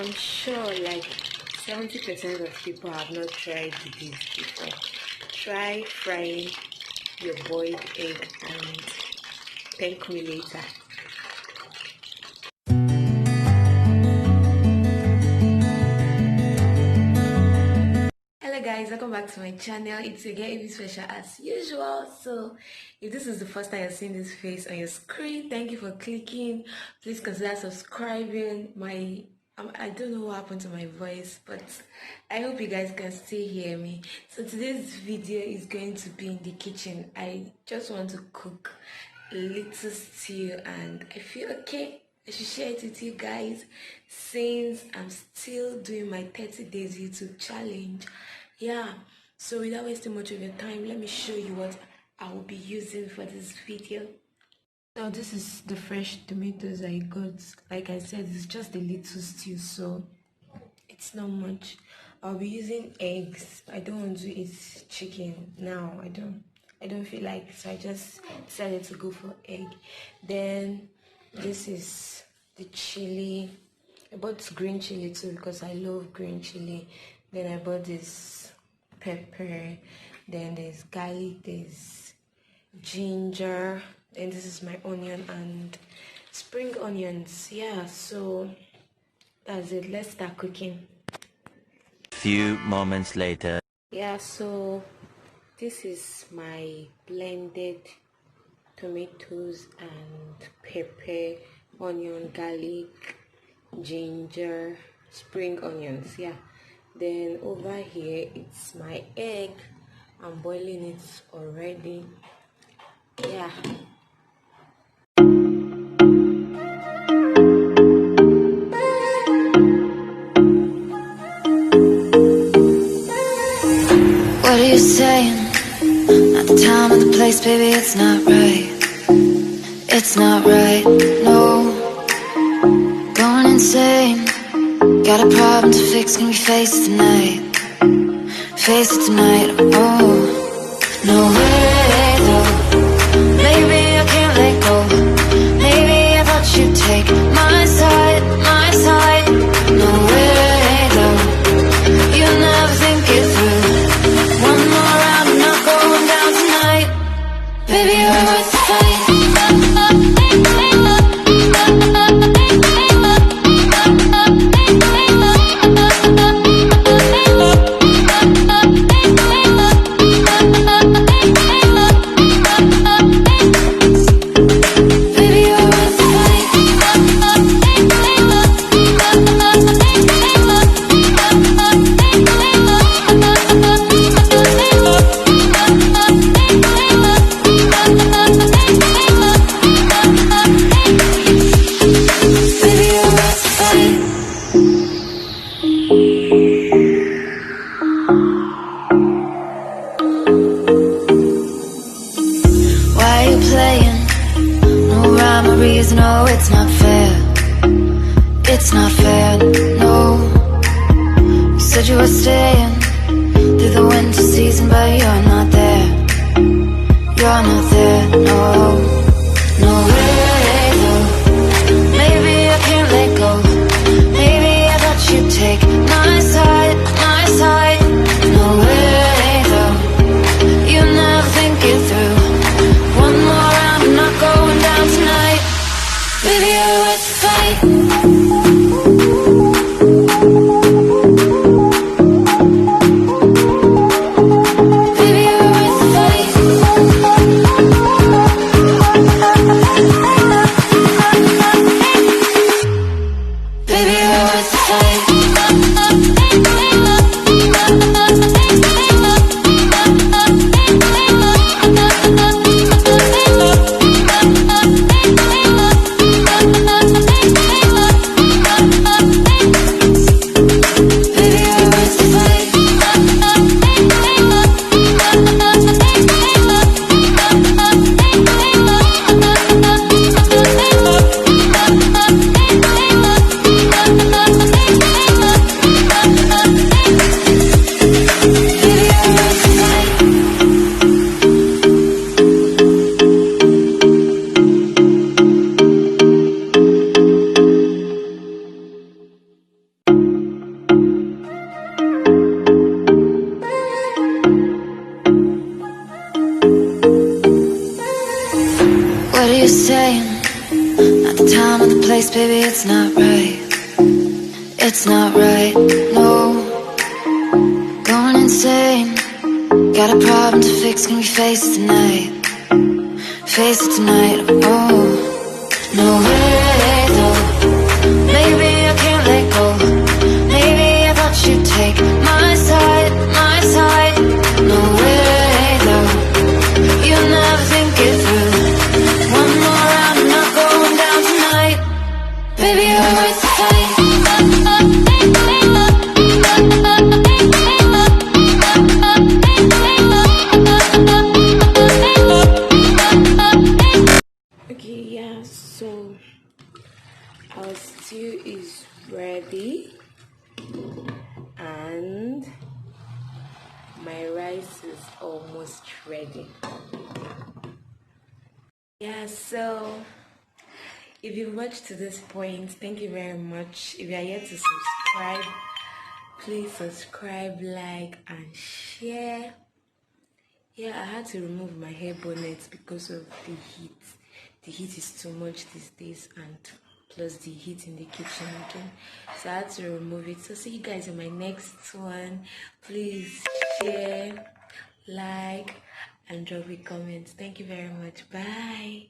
I'm sure like 70% of people have not tried this before. Try frying your boiled egg and thank me later. Hello guys, welcome back to my channel. It's again Ivy Special as usual. So if this is the first time you're seeing this face on your screen, thank you for clicking. Please consider subscribing. I don't know what happened to my voice, but I hope you guys can still hear me. So today's video is going to be in the kitchen. I just want to cook a little stew and I feel okay, I should share it with you guys since I'm still doing my 30 days YouTube challenge. Yeah, so without wasting much of your time, let me show you what I will be using for this video. So this is the fresh tomatoes I got. Like I said, it's just a little stew, so it's not much. I'll be using eggs. I don't want to eat chicken now. I don't feel like it, so I just decided to go for egg. Then this is the chili. I bought green chili too because I love green chili. Then I bought this pepper. Then there's garlic, there's ginger, and this is my onion and spring onions. Yeah, so that's it. Let's start cooking. Few moments later. Yeah, so this is my blended tomatoes and pepper, onion, garlic, ginger, spring onions. Yeah, then over here it's my egg. I'm boiling it already. Yeah. What are you saying? Not the time or the place, baby, it's not right. It's not right, no. Going insane. Got a problem to fix, can we face it tonight? Face it tonight, oh. No way, though. Maybe I can't let go. Maybe I thought you'd take my side, my side. No way, though. You'll never think it through. One more round, I'm not going down tonight. Baby, you're worth the fight. No, it's not fair. It's not fair, no. You said you were staying through the winter season, but you're not there. You're not there, no. No way, though. Maybe I can't let go. Maybe I thought you'd take my side, my side. No way, though. You never think it through. One more round, I'm not going down tonight. Baby, you're worth the fight. baby, it's not right. It's not right, no. Going insane. Got a problem to fix, can we face it tonight? Face it tonight, oh. No way, though. Maybe I can't let go. Maybe I thought you'd take my side, my side. No way, though. You'll never think it through. One more round and I'm going down tonight. Baby, you're worth the fight. Okay, yeah, so our stew is ready and my rice is almost ready. Yeah, so if you've watched to this point, thank you very much. If you are yet to subscribe, please subscribe, like and share. Yeah, I had to remove my hair bonnet because of the heat. The heat is too much these days, and plus the heat in the kitchen again. So I had to remove it. So see you guys in my next one. Please share, like, and drop a comment. Thank you very much. Bye.